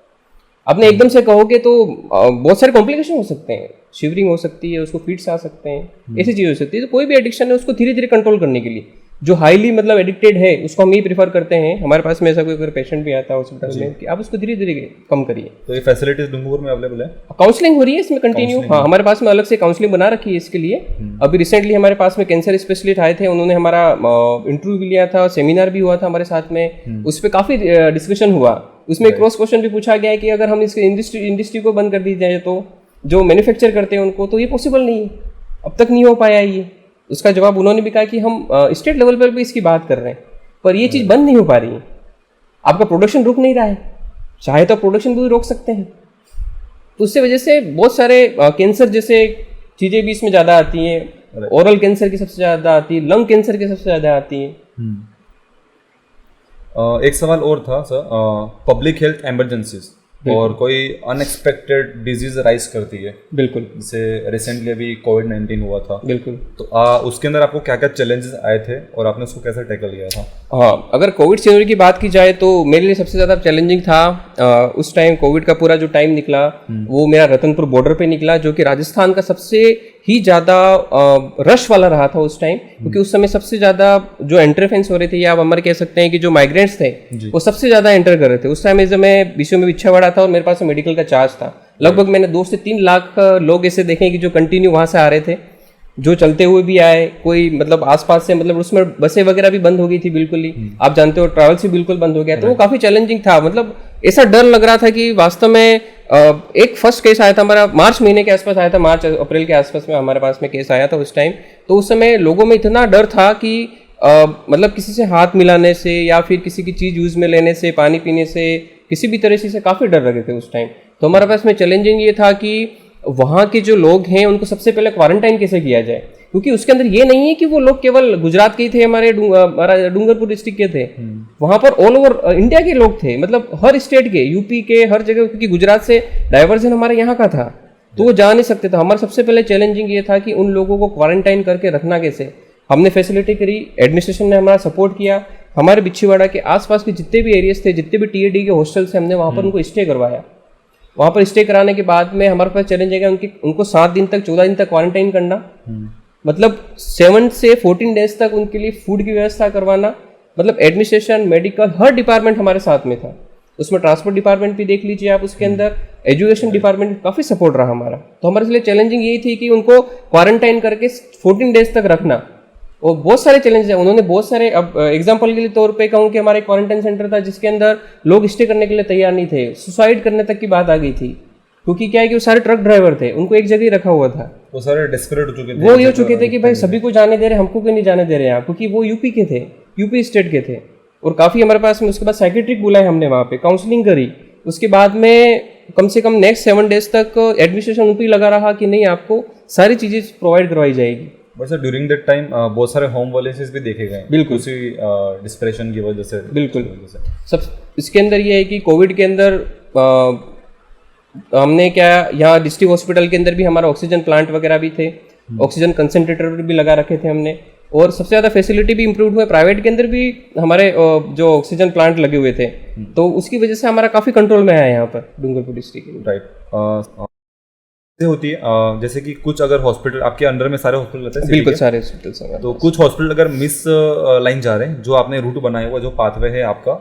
आपने एकदम से कहोगे तो बहुत सारे कॉम्प्लिकेशन हो सकते हैं, शिवरिंग हो सकती है, उसको फिट्स आ सकते हैं, ऐसी चीज़ हो सकती है। तो कोई भी एडिक्शन है उसको धीरे धीरे कंट्रोल करने के लिए जो हाईली मतलब एडिक्टेड है उसको हम ही प्रीफर करते हैं। हमारे पास में ऐसा कोई अगर पेशेंट भी आता है हॉस्पिटल में कि आप उसको धीरे धीरे कम करिए। तो ये फैसिलिटीज डूंगरपुर में अवेलेबल है? काउंसलिंग हो रही है इसमें कंटिन्यू। हाँ, हमारे पास में अलग से काउंसलिंग बना रखी है इसके लिए। अभी रिसेंटली हमारे पास में कैंसर स्पेशलिस्ट आए थे, उन्होंने हमारा इंटरव्यू भी लिया था, सेमिनार भी हुआ था हमारे साथ में, उस पर काफ़ी डिस्कशन हुआ। उसमें क्रॉस क्वेश्चन भी पूछा गया है कि अगर हम इसके इंडस्ट्री को बंद कर दी जाए तो जो मैन्युफैक्चर करते हैं उनको तो ये पॉसिबल नहीं है, अब तक नहीं हो पाया ये। उसका जवाब उन्होंने भी कहा कि हम स्टेट लेवल पर भी इसकी बात कर रहे हैं पर ये चीज़ बंद नहीं हो पा रही है, आपका प्रोडक्शन रुक नहीं रहा है, चाहे तो प्रोडक्शन भी रोक सकते हैं। तो उससे वजह से बहुत सारे कैंसर जैसे चीज़ें भी इसमें ज़्यादा आती हैं, ओरल कैंसर की सबसे ज़्यादा आती है, लंग कैंसर की सबसे ज़्यादा आती है। एक सवाल और था सर, पब्लिक हेल्थ इमरजेंसीज और कोई अनएक्सपेक्टेड डिजीज राइज करती है, बिल्कुल जैसे रिसेंटली अभी कोविड-19 हुआ था, बिल्कुल। तो उसके अंदर आपको क्या क्या चैलेंजेस आए थे और आपने उसको कैसे टैकल किया था? हाँ, अगर कोविड सीनियर की बात की जाए तो मेरे लिए सबसे ज़्यादा चैलेंजिंग था उस टाइम कोविड का पूरा जो टाइम निकला वो मेरा रतनपुर बॉर्डर पे निकला, जो कि राजस्थान का सबसे ही ज़्यादा रश वाला रहा था उस टाइम, क्योंकि उस समय सबसे ज़्यादा जो एंट्री फेंस हो रहे थे, या आप हमारे कह सकते हैं कि जो माइग्रेंट्स थे वो सबसे ज़्यादा एंटर कर रहे थे उस टाइम। जब मैं बीच में बिछावाड़ा था और मेरे पास मेडिकल का चार्ज था, लगभग मैंने 2 से 3 लाख लोग ऐसे देखे कि जो कंटिन्यू वहाँ से आ रहे थे, जो चलते हुए भी आए, कोई मतलब आसपास से, मतलब उसमें बसें वगैरह भी बंद हो गई थी बिल्कुल ही, आप जानते हो ट्रैवल्स भी बिल्कुल बंद हो गया, तो वो काफ़ी चैलेंजिंग था। मतलब ऐसा डर लग रहा था कि वास्तव में एक फर्स्ट केस आया था हमारा मार्च महीने के आसपास आया था, मार्च अप्रैल के आसपास में हमारे पास में केस आया था उस टाइम। तो उस समय लोगों में इतना डर था कि मतलब किसी से हाथ मिलाने से या फिर किसी की चीज़ यूज़ में लेने से, पानी पीने से, किसी भी तरह से काफ़ी डर लगे थे उस टाइम। तो हमारे पास में चैलेंजिंग ये था कि वहाँ के जो लोग हैं उनको सबसे पहले क्वारंटाइन कैसे किया जाए, क्योंकि उसके अंदर ये नहीं है कि वो लोग केवल गुजरात के ही थे, हमारे डूंगरपुर डिस्ट्रिक्ट के थे, वहाँ पर ऑल ओवर इंडिया के लोग थे, मतलब हर स्टेट के, यूपी के, हर जगह, क्योंकि गुजरात से डाइवर्जन हमारे यहाँ का था, तो वो जा नहीं सकते थे। हमारा सबसे पहले चैलेंजिंग ये था कि उन लोगों को क्वारंटाइन करके रखना कैसे। हमने फैसिलिटी करी, एडमिनिस्ट्रेशन ने हमारा सपोर्ट किया, हमारे बिच्छीवाड़ा के आसपास के जितने भी एरियाज थे, जितने भी टीएडी के हॉस्टल्स हैं, हमने वहाँ पर उनको स्टे करवाया। वहाँ पर स्टे कराने के बाद में हमारे पास चैलेंज है उनको 7 दिन तक, 14 दिन तक क्वारंटाइन करना, मतलब 7 से 14 डेज तक उनके लिए फूड की व्यवस्था करवाना, मतलब एडमिनिस्ट्रेशन, मेडिकल, हर डिपार्टमेंट हमारे साथ में था। उसमें ट्रांसपोर्ट डिपार्टमेंट भी देख लीजिए आप, उसके अंदर एजुकेशन डिपार्टमेंट काफ़ी सपोर्ट रहा हमारा। तो हमारे लिए चैलेंजिंग यही थी कि उनको क्वारंटाइन करके 14 डेज तक रखना, और बहुत सारे चैलेंजेस हैं। उन्होंने बहुत सारे, अब एग्जांपल के लिए तौर पे कहूँ कि हमारा एक क्वारंटाइन सेंटर था जिसके अंदर लोग स्टे करने के लिए तैयार नहीं थे, सुसाइड करने तक की बात आ गई थी, क्योंकि क्या है कि वो सारे ट्रक ड्राइवर थे, उनको एक जगह ही रखा हुआ था, वो सारे डेस्परेट हो चुके थे, वो ये हो चुके थे कि भाई सभी को जाने दे रहे, हमको क्यों नहीं जाने दे रहे यहाँ, क्योंकि वो यूपी के थे, यूपी स्टेट के थे। और काफ़ी हमारे पास में उसके बाद साइकेट्रिक बुलाए हमने, वहाँ पे काउंसलिंग करी, उसके बाद में कम से कम नेक्स्ट 7 डेज तक एडमिनिस्ट्रेशन उन पर लगा रहा कि नहीं, आपको सारी चीज़ें प्रोवाइड करवाई जाएगी। But sir during that time बहुत सारे होम वॉयलेंसेस भी देखे गए, बिल्कुल, उसी डिस्प्रेशन की वजह से। बिल्कुल। सब इसके अंदर ये है कि कोविड के अंदर हमने क्या, यहाँ डिस्ट्रिक्ट हॉस्पिटल के अंदर भी हमारा ऑक्सीजन प्लांट वगैरह भी थे, ऑक्सीजन कंसंट्रेटर भी लगा रखे थे हमने, और सबसे ज़्यादा फैसिलिटी भी इंप्रूव हुए, प्राइवेट के अंदर भी हमारे जो ऑक्सीजन प्लांट लगे हुए थे, तो उसकी वजह से हमारा काफ़ी कंट्रोल में आया यहाँ पर डूंगरपुर डिस्ट्रिक्ट। राइट, होती है जैसे कि कुछ अगर हॉस्पिटल आपके अंडर में सारे हॉस्पिटल रहते हैं, बिल्कुल सारे हॉस्पिटल, तो कुछ हॉस्पिटल अगर मिस लाइन जा रहे हैं, जो आपने रूट बनाया हुआ, जो पाथवे है आपका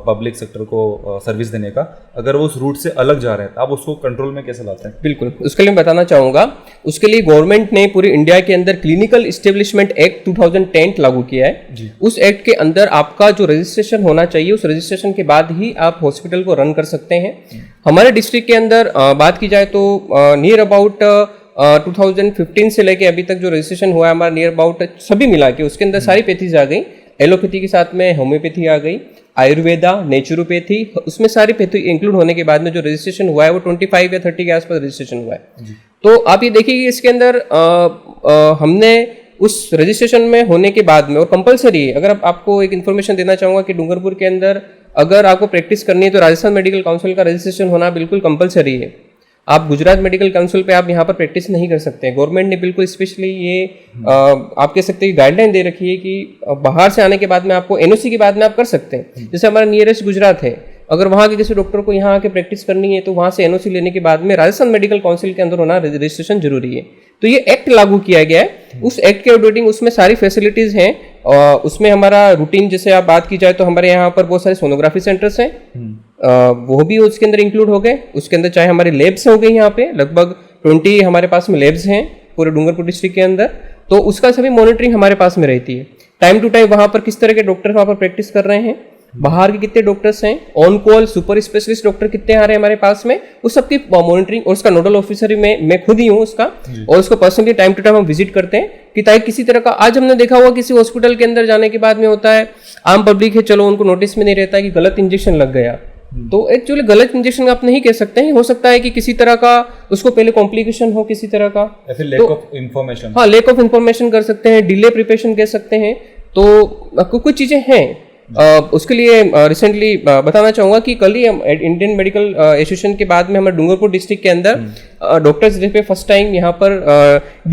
पब्लिक सेक्टर को सर्विस देने का, अगर वो उस रूट से अलग जा रहे हैं तो आप उसको कंट्रोल में कैसे लाते हैं? बिल्कुल, उसके लिए मैं बताना चाहूँगा, उसके लिए गवर्नमेंट ने पूरी इंडिया के अंदर क्लिनिकल इस्टेब्लिशमेंट एक्ट 2010 लागू किया है। उस एक्ट के अंदर आपका जो रजिस्ट्रेशन होना चाहिए, उस रजिस्ट्रेशन के बाद ही आप हॉस्पिटल को रन कर सकते हैं। हमारे डिस्ट्रिक्ट के अंदर बात की जाए तो नियर अबाउट 2015 से लेके अभी तक जो रजिस्ट्रेशन हुआ है हमारा, नियर अबाउट सभी मिला के उसके अंदर सारी पैथीज आ गई, एलोपैथी के साथ में होम्योपैथी आ गई, आयुर्वेदा, नेचुरोपैथी, उसमें सारी पैथी इंक्लूड होने के बाद में जो रजिस्ट्रेशन हुआ है वो 25 या 30 के आसपास रजिस्ट्रेशन हुआ है। तो आप ये देखिए कि इसके अंदर हमने उस रजिस्ट्रेशन में होने के बाद में, और कंपलसरी, अगर आपको एक इन्फॉर्मेशन देना चाहूँगा कि डूंगरपुर के अंदर अगर आपको प्रैक्टिस करनी है तो राजस्थान मेडिकल काउंसिल का रजिस्ट्रेशन होना बिल्कुल कंपलसरी है। आप गुजरात मेडिकल काउंसिल पे आप यहाँ पर प्रैक्टिस नहीं कर सकते हैं। गवर्नमेंट ने बिल्कुल स्पेशली ये आप कह सकते हैं गाइडलाइन दे रखी है कि बाहर से आने के बाद में आपको एनओसी के बाद में आप कर सकते हैं। जैसे हमारा नियरेस्ट गुजरात है, अगर वहाँ के किसी डॉक्टर को यहाँ आके प्रैक्टिस करनी है तो वहाँ से एनओसी लेने के बाद में राजस्थान मेडिकल काउंसिल के अंदर होना रजिस्ट्रेशन जरूरी है। तो ये एक्ट लागू किया गया है, उस एक्ट के अकॉर्डिंग उसमें सारी फैसिलिटीज़ हैं। उसमें हमारा रूटीन, जैसे आप बात की जाए तो हमारे यहाँ पर बहुत सारे सोनोग्राफी सेंटर्स हैं, वो भी उसके अंदर इंक्लूड हो गए। उसके अंदर चाहे हमारे लैब्स हो गए, यहाँ पे लगभग 20 हमारे पास में लैब्स हैं पूरे डूंगरपुर डिस्ट्रिक्ट के अंदर, तो उसका सभी मॉनिटरिंग हमारे पास में रहती है। टाइम टू टाइम वहाँ पर किस तरह के डॉक्टर वहाँ पर प्रैक्टिस कर रहे हैं, बाहर के कितने डॉक्टर्स हैं, on call super specialist doctor कितने आ रहे हैं हमारे पास में, उस सबकी मॉनिटरिंग, और उसका नोडल ऑफिसर मैं खुद ही हूँ उसका, और उसको पर्सनली टाइम टू टाइम हम विजिट करते हैं कि ताकि किसी तरह का, आज हमने देखा हुआ किसी हॉस्पिटल के अंदर जाने के बाद में होता है, आम पब्लिक है, चलो उनको नोटिस में नहीं रहता है कि गलत इंजेक्शन लग गया, तो एक्चुअली गलत इंजेक्शन आप नहीं कह सकते हैं, हो सकता है कि किसी तरह का उसको पहले कॉम्प्लिकेशन हो किसी तरह का, लैक ऑफ इंफॉर्मेशन, हाँ लैक ऑफ इंफॉर्मेशन कर सकते हैं, डिले प्रिपरेशन कह सकते हैं, तो कुछ चीजें हैं। उसके लिए रिसेंटली बताना चाहूँगा कि कल ही इंडियन मेडिकल एसोसिएशन के बाद में हमारे डूंगरपुर डिस्ट्रिक्ट के अंदर डॉक्टर्स डे पे फर्स्ट टाइम यहाँ पर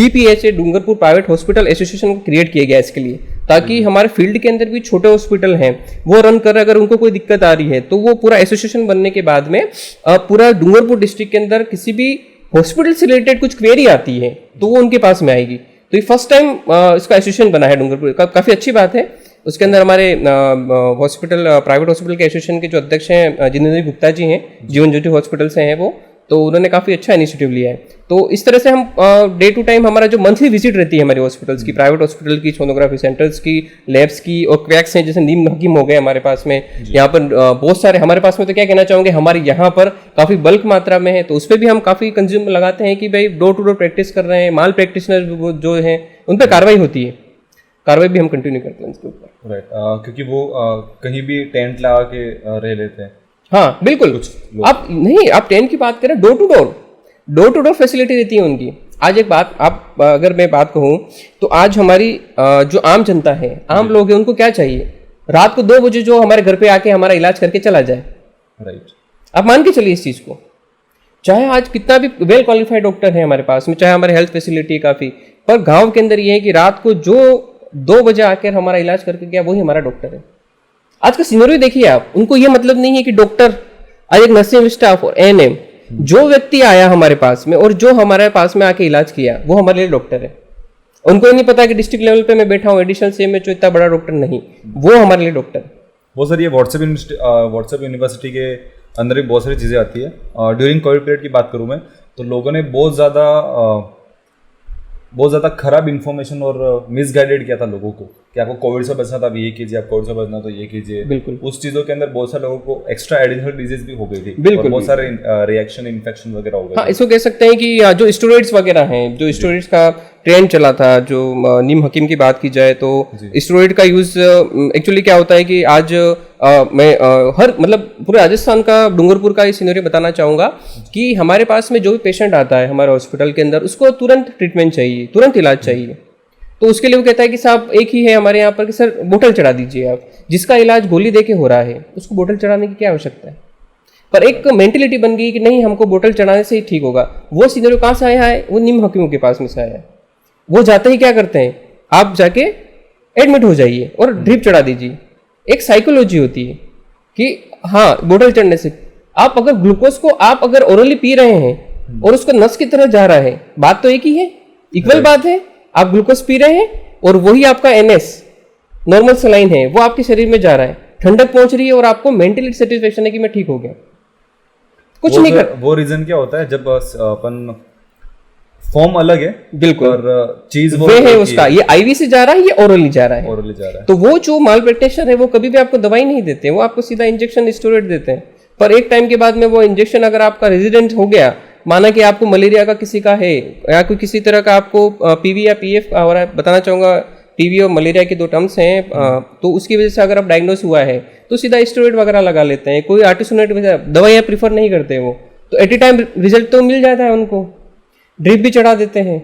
DPHA Dungarpur private hospital association को क्रिएट किया गया इसके लिए, ताकि हमारे फील्ड के अंदर भी छोटे हॉस्पिटल हैं वो रन कर, अगर उनको कोई दिक्कत आ रही है तो वो पूरा एसोसिएशन बनने के बाद में पूरा डूंगरपुर डिस्ट्रिक्ट के अंदर किसी भी हॉस्पिटल से रिलेटेड कुछ क्वेरी आती है तो वो उनके पास में आएगी। तो ये फर्स्ट टाइम इसका एसोसिएशन बना है डूंगरपुर का, काफ़ी अच्छी बात है। उसके अंदर हमारे हॉस्पिटल प्राइवेट हॉस्पिटल के एसोसिएशन के जो अध्यक्ष हैं जितेंद्र गुप्ता जी हैं, जीवन ज्योति हॉस्पिटल से हैं वो, तो उन्होंने काफ़ी अच्छा इनिशिएटिव लिया है। तो इस तरह से हम डे टू टाइम हमारा जो मंथली विजिट रहती है हमारे हॉस्पिटल्स की, प्राइवेट हॉस्पिटल की, सोनोग्राफी सेंटर्स की, लैब्स की और क्वैक्स हैं जैसे नीम हकीम हो गए हमारे पास में, यहाँ पर बहुत सारे हमारे पास में, तो क्या कहना चाहूँगे हमारे यहाँ पर काफ़ी बल्क मात्रा में है, तो उस पर भी हम काफ़ी कंज्यूम लगाते हैं कि भाई डोर टू डोर प्रैक्टिस कर रहे हैं, माल प्रैक्टिशनर जो हैं उन पर कार्रवाई होती है, कार्रवाई भी हम कंटिन्यू करते हैं इसके ऊपर। राइट, क्योंकि वो कहीं भी टेंट लगा के रह लेते हैं। हाँ बिल्कुल, आप नहीं, आप टेंट की बात करें, डोर टू डोर फैसिलिटी रहती है उनकी। आज एक बात, आप अगर मैं बात कहूँ तो आज हमारी जो आम जनता है, आम लोग हैं, उनको क्या चाहिए, रात को 2 बजे जो हमारे घर पे आके हमारा इलाज करके चला जाए। राइट, आप मान के चलिए इस चीज़ को, चाहे आज कितना भी वेल क्वालिफाइड डॉक्टर है हमारे पास में, चाहे हमारे हेल्थ फैसिलिटी काफ़ी, पर गाँव के अंदर ये है कि रात को जो 2 बजे आकर हमारा इलाज करके गया वही हमारा डॉक्टर है। आज का सिनेरियो देखिए आप, उनको ये मतलब नहीं है कि डॉक्टर, आज एक नर्सिंग स्टाफ और ANM, जो व्यक्ति आया हमारे पास में और जो हमारे पास में आके इलाज किया वो हमारे लिए डॉक्टर है। उनको नहीं पता कि डिस्ट्रिक्ट लेवल पे मैं बैठा हूँ एडिशनल CMHO इतना बड़ा डॉक्टर नहीं, वो हमारे लिए डॉक्टर है। वो सर ये व्हाट्सएप यूनिवर्सिटी के अंदर भी बहुत सारी चीज़ें आती है। ड्यूरिंग कोविड पीरियड की बात करूँ मैं, तो लोगों ने बहुत ज़्यादा खराब इन्फॉर्मेशन और मिसगाइडेड किया था लोगों को कि आपको कोविड से बचना था, अब ये कीजिए, आप कोविड से बचना तो ये कीजिए। बिल्कुल, उस चीज़ों के अंदर बहुत सारे लोगों को एक्स्ट्रा एडिशनल डिजीज भी हो गई थी। बिल्कुल, बहुत सारे रिएक्शन, इन्फेक्शन वगैरह हो गए। हाँ, इसको कह सकते हैं कि जो स्टेरॉइड्स वगैरह हैं, जो स्टेरॉइड्स का ट्रेंड चला था, जो नीम हकीम की बात की जाए तो स्टेरॉइड का यूज़ एक्चुअली क्या होता है कि आज मैं हर मतलब पूरे राजस्थान का, डूंगरपुर का ये सिनेरियो बताना चाहूँगा कि हमारे पास में जो भी पेशेंट आता है हमारे हॉस्पिटल के अंदर, उसको तुरंत ट्रीटमेंट चाहिए, तुरंत इलाज चाहिए। तो उसके लिए वो कहता है कि साहब एक ही है हमारे यहाँ पर कि सर बोतल चढ़ा दीजिए आप, जिसका इलाज गोली दे के हो रहा है उसको बोतल चढ़ाने की क्या आवश्यकता है। पर एक मेंटेलिटी बन गई कि नहीं, हमको बोतल चढ़ाने से ही ठीक होगा। वो सिनेरियो कहाँ से आया है, वो नीम हकीमों के पास में से आया है। वो जाते ही क्या करते हैं, आप जाके एडमिट हो जाइए और ड्रिप चढ़ा दीजिए। एक साइकोलॉजी होती है कि हाँ, बोतल चढ़ने से आप अगर ग्लूकोज को आप अगर ओरली पी रहे हैं और उसको नस की तरह जा रहा है, बात तो एक ही है, इक्वल बात है। आप ग्लूकोज पी रहे हैं और वही आपका NS नॉर्मल सलाइन है, वो आपके शरीर में जा रहा है, ठंडक पहुंच रही है और आपको मेंटली सेटिस्फेक्शन है कि मैं ठीक हो गया। कुछ नहीं कर, वो रीजन क्या होता है, जब अपन फॉर्म अलग है, बिल्कुल, और चीज वो है उसका, ये IV से जा रहा है, ये ओरली जा रहा है। ओरली जा रहा है। तो वो जो माल प्रैक्टिशनर है वो कभी भी आपको दवाई नहीं देते, वो आपको सीधा इंजेक्शन स्टेरॉइड देते हैं। पर एक टाइम के बाद में वो इंजेक्शन अगर आपका रेजिडेंट हो गया, माना कि आपको मलेरिया का किसी का है या कोई किसी तरह का आपको PV या PF हो रहा है, बताना चाहूँगा PV और मलेरिया के 2 टर्म्स हैं, तो उसकी वजह से अगर आप डायग्नोस हुआ है तो सीधा स्टेरॉइड वगैरह लगा लेते हैं। कोई आर्टिसोनेट दवाइयाँ प्रीफर नहीं करते वो, तो एट ए टाइम रिजल्ट तो मिल जाता है उनको, ड्रिप भी चढ़ा देते हैं,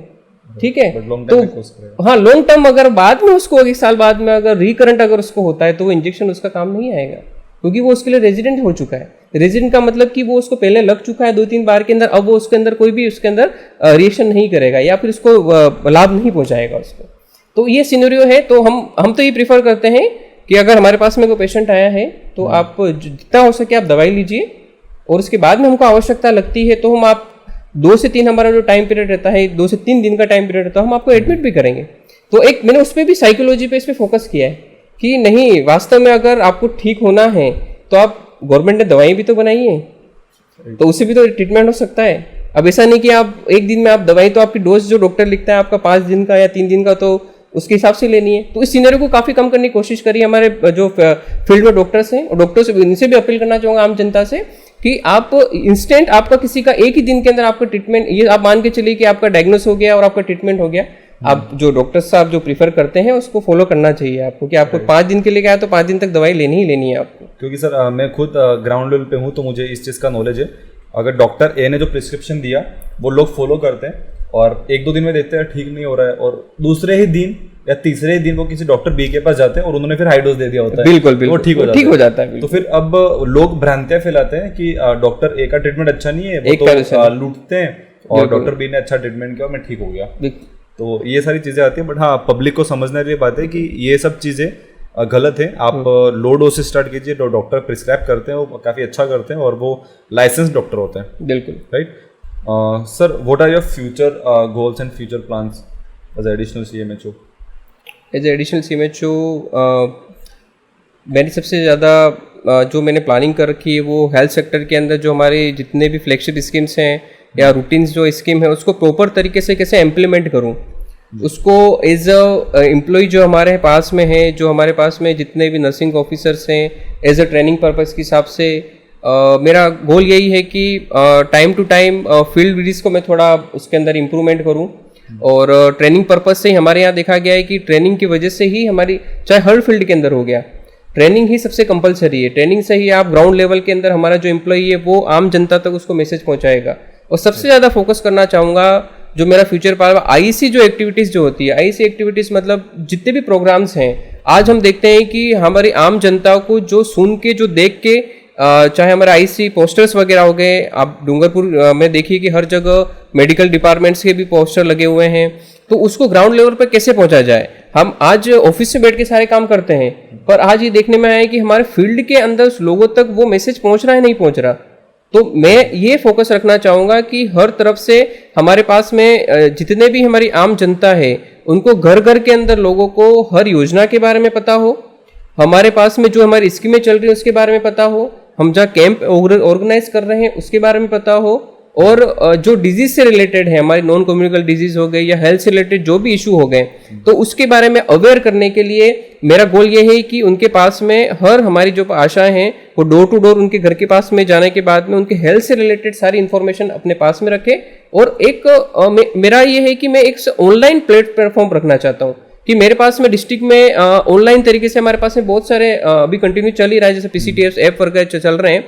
ठीक है। तो हाँ, लॉन्ग टर्म अगर बाद में उसको 1 साल बाद में अगर रिकरेंट अगर उसको होता है तो वो इंजेक्शन उसका काम नहीं आएगा, क्योंकि वो उसके लिए रेजिडेंट हो चुका है। रेजिडेंट का मतलब कि वो उसको पहले लग चुका है 2-3 बार के अंदर, अब वो उसके अंदर कोई भी उसके अंदर रिएक्शन नहीं करेगा या फिर उसको लाभ नहीं पहुंचाएगा उसको। तो ये सिनेरियो है। तो हम तो ये प्रीफर करते हैं कि अगर हमारे पास में कोई पेशेंट आया है तो आप जितना हो सके आप दवाई लीजिए, और उसके बाद में हमको आवश्यकता लगती है तो हम आप 2 से 3 हमारा जो टाइम पीरियड रहता है, 2 से 3 दिन का टाइम पीरियड रहता है, हम आपको एडमिट भी करेंगे। तो एक मैंने उस पर भी साइकोलॉजी पे इस पर फोकस किया है कि नहीं, वास्तव में अगर आपको ठीक होना है तो आप, गवर्नमेंट ने दवाई भी तो बनाई है, तो उससे भी तो ट्रीटमेंट हो सकता है। अब ऐसा नहीं कि आप एक दिन में आप दवाई, तो आपकी डोज जो डॉक्टर लिखता है आपका 5 दिन का या 3 दिन का, तो उसके हिसाब से लेनी है। तो इस सिनेरियो को काफ़ी कम करने की कोशिश करी हमारे जो फील्ड में डॉक्टर्स हैं, और डॉक्टर्स इनसे भी अपील करना चाहूँगा आम जनता से कि आप इंस्टेंट आपका किसी का एक ही दिन के अंदर आपका ट्रीटमेंट, ये आप मान के चलिए कि आपका डायग्नोस हो गया और आपका ट्रीटमेंट हो गया, आप जो डॉक्टर साहब जो प्रीफर करते हैं उसको फॉलो करना चाहिए आपको, कि आपको 5 दिन के लिए गया तो 5 दिन तक दवाई लेनी ही लेनी है आपको। क्योंकि सर मैं खुद ग्राउंड लेवल पे हूँ, तो मुझे इस चीज़ का नॉलेज है। अगर डॉक्टर ए ने जो प्रिस्क्रिप्शन दिया वो लोग फॉलो करते हैं और 1-2 दिन में देखते हैं ठीक नहीं हो रहा है, और दूसरे ही दिन या तीसरे दिन वो किसी डॉक्टर बी के पास जाते हैं और उन्होंने फिर हाई डोज दे दिया होता है, बिल्कुल तो बिल्कुल वो ठीक हो जाता है। तो फिर अब लोग भ्रांतियां फैलाते हैं कि डॉक्टर ए का ट्रीटमेंट अच्छा नहीं है, एक वो तरह से तो लूटते हैं, और डॉक्टर बी ने अच्छा ट्रीटमेंट किया और मैं ठीक हो गया। तो ये सारी चीजें आती है, बट हाँ पब्लिक को समझने वाली बात है कि ये सब चीजें गलत है। आप लो डोसेस स्टार्ट कीजिए, जो डॉक्टर प्रिस्क्राइब करते हैं वो काफ़ी अच्छा करते हैं और वो लाइसेंस डॉक्टर होते हैं। बिल्कुल right sir, what are your future goals and future plans as additional CMHO? As additional CMHO मैंने सबसे ज़्यादा जो मैंने प्लानिंग कर रखी है वो हेल्थ सेक्टर के अंदर जो हमारे जितने भी फ्लैगशिप स्कीम्स हैं या रूटीन्स जो स्कीम है उसको प्रॉपर तरीके से कैसे इम्प्लीमेंट करूं, उसको एज अ एम्प्लॉय जो हमारे पास में है, जो हमारे पास में जितने भी नर्सिंग ऑफिसर्स हैं, एज अ ट्रेनिंग पर्पस के हिसाब से मेरा गोल यही है कि time to time field visits को मैं थोड़ा उसके अंदर इम्प्रूवमेंट करूं। और ट्रेनिंग पर्पस से ही हमारे यहाँ देखा गया है कि ट्रेनिंग की वजह से ही हमारी, चाहे हर फील्ड के अंदर हो गया, ट्रेनिंग ही सबसे कंपलसरी है। ट्रेनिंग से ही आप ग्राउंड लेवल के अंदर हमारा जो एम्प्लॉई है वो आम जनता तक उसको मैसेज पहुंचाएगा। और सबसे ज़्यादा फोकस करना चाहूँगा जो मेरा फ्यूचर पार IEC जो एक्टिविटीज़ जो होती है, IEC एक्टिविटीज़ मतलब जितने भी प्रोग्राम्स हैं, आज हम देखते हैं कि हमारी आम जनता को जो सुन के, जो देख के, चाहे हमारे IEC पोस्टर्स वगैरह हो गए, आप डूंगरपुर में देखिए कि हर जगह मेडिकल डिपार्टमेंट्स के भी पोस्टर लगे हुए हैं, तो उसको ग्राउंड लेवल पर कैसे पहुंचा जाए। हम आज ऑफिस से बैठ के सारे काम करते हैं, पर आज ये देखने में आया है कि हमारे फील्ड के अंदर लोगों तक वो मैसेज पहुंच रहा है, नहीं पहुंच रहा। तो मैं ये फोकस रखना चाहूँगा कि हर तरफ से हमारे पास में जितने भी हमारी आम जनता है उनको घर घर के अंदर लोगों को हर योजना के बारे में पता हो, हमारे पास में जो हमारी स्कीमें चल रही है उसके बारे में पता हो, हम जहाँ कैंप ऑर्गेनाइज कर रहे हैं उसके बारे में पता हो, और जो डिजीज से रिलेटेड है, हमारी नॉन कम्युनिकल डिजीज हो गए या हेल्थ से रिलेटेड जो भी इशू हो गए, तो उसके बारे में अवेयर करने के लिए मेरा गोल ये है कि उनके पास में हर हमारी जो आशाएं हैं वो डोर टू डोर उनके घर के पास में जाने के बाद में उनके हेल्थ से रिलेटेड सारी इन्फॉर्मेशन अपने पास में रखे। और एक मेरा ये है कि मैं एक ऑनलाइन प्लेटफॉर्म रखना चाहता हूँ कि मेरे पास में डिस्ट्रिक्ट में ऑनलाइन तरीके से हमारे पास में बहुत सारे अभी कंटिन्यू चल ही रहा है, जैसे PCTS ऐप वगैरह चल रहे हैं,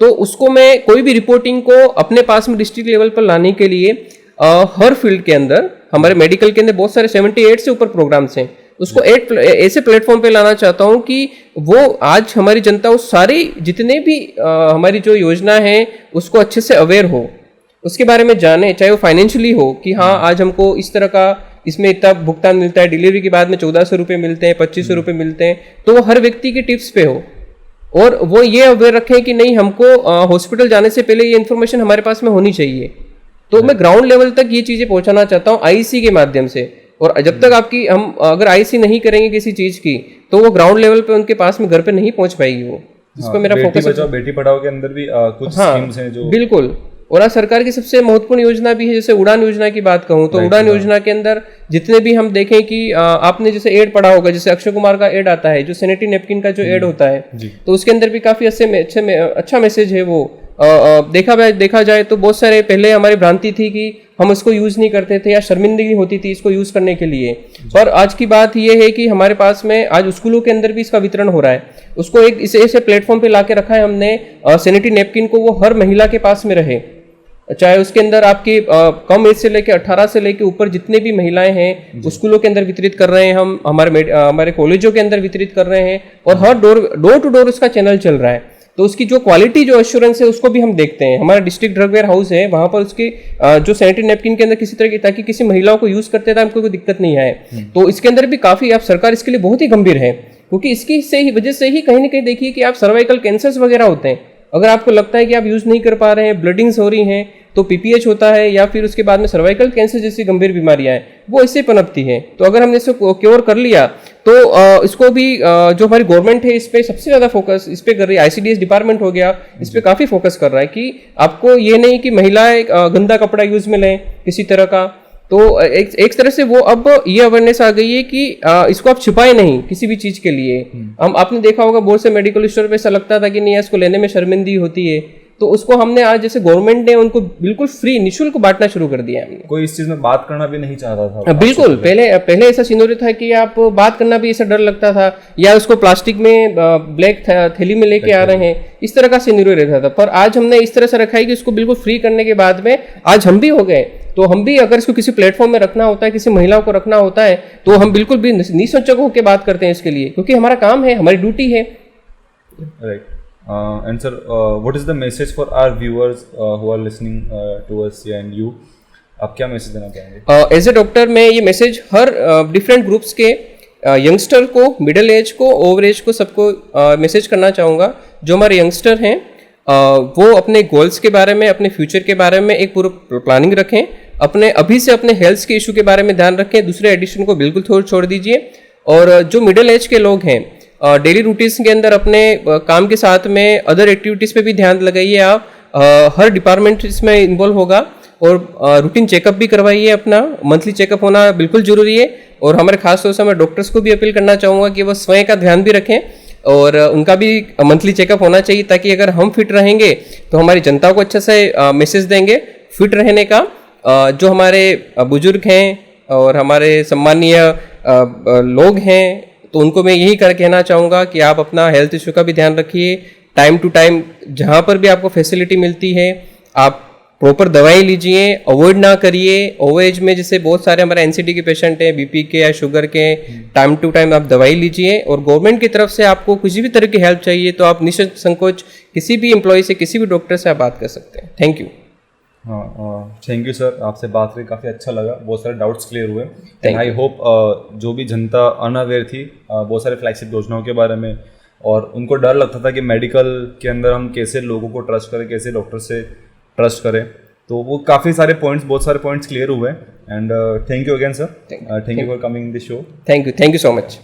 तो उसको मैं कोई भी रिपोर्टिंग को अपने पास में डिस्ट्रिक्ट लेवल पर लाने के लिए हर फील्ड के अंदर, हमारे मेडिकल के अंदर बहुत सारे 78 से ऊपर प्रोग्राम्स हैं, उसको एक ऐसे प्लेटफॉर्म पे लाना चाहता हूँ कि वो आज हमारी जनता उस सारी जितने भी हमारी जो योजना है उसको अच्छे से अवेयर हो, उसके बारे में जाने, चाहे वो फाइनेंशियली हो कि हाँ आज हमको इस तरह का इसमें इतना भुगतान मिलता है, डिलीवरी के बाद में 1400 रुपये मिलते हैं, 2500 रुपये मिलते हैं, तो वो हर व्यक्ति की टिप्स पे हो। और वो ये अवेयर रखें कि नहीं, हमको हॉस्पिटल जाने से पहले ये इन्फॉर्मेशन हमारे पास में होनी चाहिए। तो मैं ग्राउंड लेवल तक ये चीज़ें पहुंचाना चाहता हूँ IEC के माध्यम से। और जब तक आपकी हम अगर IEC नहीं करेंगे किसी चीज़ की, तो वो ग्राउंड लेवल पे उनके पास में घर पे नहीं पहुंच पाएगी वो, जिस पर मेरा फोकस है। बचाओ बेटी पढ़ाओ के अंदर भी कुछ स्कीम्स हैं जो, बिल्कुल। और आज सरकार की सबसे महत्वपूर्ण योजना भी है, जैसे उड़ान योजना की बात कहूँ तो उड़ान योजना के अंदर जितने भी हम देखें कि आपने जैसे एड पढ़ा होगा, जैसे अक्षय कुमार का एड आता है, जो सैनिटरी नैपकिन का जो एड होता है, तो उसके अंदर भी काफी अच्छा मैसेज है वो। देखा जाए तो बहुत सारे पहले हमारी भ्रांति थी कि हम इसको यूज नहीं करते थे या शर्मिंदगी होती थी इसको यूज करने के लिए, पर आज की बात यह है कि हमारे पास में आज स्कूलों के अंदर भी इसका वितरण हो रहा है। उसको एक ऐसे प्लेटफॉर्म पे लाके रखा है हमने, सैनिटरी नैपकिन को वो हर महिला के पास में रहे, चाहे उसके अंदर आपकी कम एज से लेके 18 से लेके ऊपर जितने भी महिलाएं हैं स्कूलों के अंदर वितरित कर रहे हैं, हम हमारे कॉलेजों के अंदर वितरित कर रहे हैं, और हर डोर टू डोर उसका चैनल चल रहा है। तो उसकी जो क्वालिटी, जो एश्योरेंस है, उसको भी हम देखते हैं। हमारा डिस्ट्रिक्ट ड्रग वेयर हाउस है, वहां पर उसके जो सैनिटरी नैपकिन के अंदर किसी तरह की, ताकि किसी महिलाओं को यूज करते थे हमको कोई दिक्कत नहीं आए, तो इसके अंदर भी काफी आप सरकार इसके लिए बहुत ही गंभीर है, क्योंकि इसकी वजह से ही कहीं ना कहीं देखिए कि आप सर्वाइकल कैंसर्स वगैरह होते हैं, अगर आपको लगता है कि आप यूज नहीं कर पा रहे हैं, ब्लडिंग्स हो रही हैं, तो PPH होता है, या फिर उसके बाद में सर्वाइकल कैंसर जैसी गंभीर बीमारियां हैं, वो इससे पनपती हैं। तो अगर हमने इसको क्योर कर लिया तो इसको भी जो हमारी गवर्नमेंट है इस पे सबसे ज़्यादा फोकस इस पे कर रही है। ICDS डिपार्टमेंट हो गया, इस पे काफ़ी फोकस कर रहा है कि आपको ये नहीं कि महिलाएं गंदा कपड़ा यूज में लें किसी तरह का। तो एक तरह से वो अब ये अवेयरनेस आ गई है कि इसको आप छिपाए नहीं किसी भी चीज़ के लिए। हम आपने देखा होगा बहुत से मेडिकल स्टोर पे ऐसा लगता था कि नहीं इसको लेने में शर्मिंदगी होती है, तो उसको हमने आज जैसे गवर्नमेंट ने उनको बिल्कुल फ्री निःशुल्क बांटना शुरू कर दिया है हमने। कोई इस चीज में बात करना भी नहीं चाहता था। बिल्कुल, पहले ऐसा सिनेरियो था कि आप बात करना भी ऐसा डर लगता था, या उसको प्लास्टिक में ब्लैक थैली में लेके आ रहे हैं, इस तरह का सिनेरियो रहता था। पर आज हमने इस तरह से रखा है कि उसको बिल्कुल फ्री करने के बाद में आज हम भी हो गए तो हम भी अगर इसको किसी प्लेटफॉर्म में रखना होता है, किसी महिलाओं को रखना होता है, तो हम बिल्कुल भी निसंकोच होकर बात करते हैं इसके लिए, क्योंकि हमारा काम है, हमारी ड्यूटी है। Right. And sir, what is the message for our viewers who are listening to us and you, आप क्या मैसेज देना चाहेंगे? एज ए डॉक्टर मैं ये मैसेज हर डिफरेंट ग्रुप्स के यंगस्टर को, मिडिल एज को, ओवर एज को, सबको मैसेज करना चाहूँगा। जो हमारे यंगस्टर हैं वो अपने गोल्स के बारे में, अपने फ्यूचर के बारे में एक पूरा प्लानिंग रखें, अपने अभी से अपने हेल्थ के इशू के बारे में ध्यान रखें, दूसरे एडिशन को बिल्कुल छोड़ दीजिए। और जो मिडिल एज के लोग हैं, डेली रूटीन्स के अंदर अपने काम के साथ में अदर एक्टिविटीज़ पे भी ध्यान लगाइए। आप हर डिपार्टमेंट इसमें इन्वॉल्व होगा, और रूटीन चेकअप भी करवाइए। अपना मंथली चेकअप होना बिल्कुल जरूरी है। और हमारे खास तौर से मैं डॉक्टर्स को भी अपील करना चाहूँगा कि वो स्वयं का ध्यान भी रखें, और उनका भी मंथली चेकअप होना चाहिए, ताकि अगर हम फिट रहेंगे तो हमारी जनता को अच्छा से मैसेज देंगे फिट रहने का। जो हमारे बुजुर्ग हैं और हमारे सम्मानीय लोग हैं, तो उनको मैं यही कहना चाहूँगा कि आप अपना हेल्थ इशू का भी ध्यान रखिए। टाइम टू टाइम जहाँ पर भी आपको फैसिलिटी मिलती है आप प्रॉपर दवाई लीजिए, अवॉइड ना करिए। ओवर एज में जैसे बहुत सारे हमारे एनसीडी के पेशेंट हैं, बीपी के या शुगर के, टाइम टू टाइम आप दवाई लीजिए। और गवर्नमेंट की तरफ से आपको किसी भी तरह की हेल्प चाहिए तो आप निसंकोच किसी भी एम्प्लॉय से, किसी भी डॉक्टर से आप बात कर सकते हैं। Thank you. हाँ, थैंक यू सर, आपसे बात करके काफ़ी अच्छा लगा, बहुत सारे डाउट्स क्लियर हुए। आई होप जो भी जनता अनअवेयर थी बहुत सारे फ्लैगशिप योजनाओं के बारे में, और उनको डर लगता था कि मेडिकल के अंदर हम कैसे लोगों को ट्रस्ट करें, कैसे डॉक्टर से ट्रस्ट करें, तो वो काफ़ी सारे पॉइंट्स, बहुत सारे पॉइंट्स क्लियर हुए। And thank you again sir, thank you for coming in this show. Thank you so much.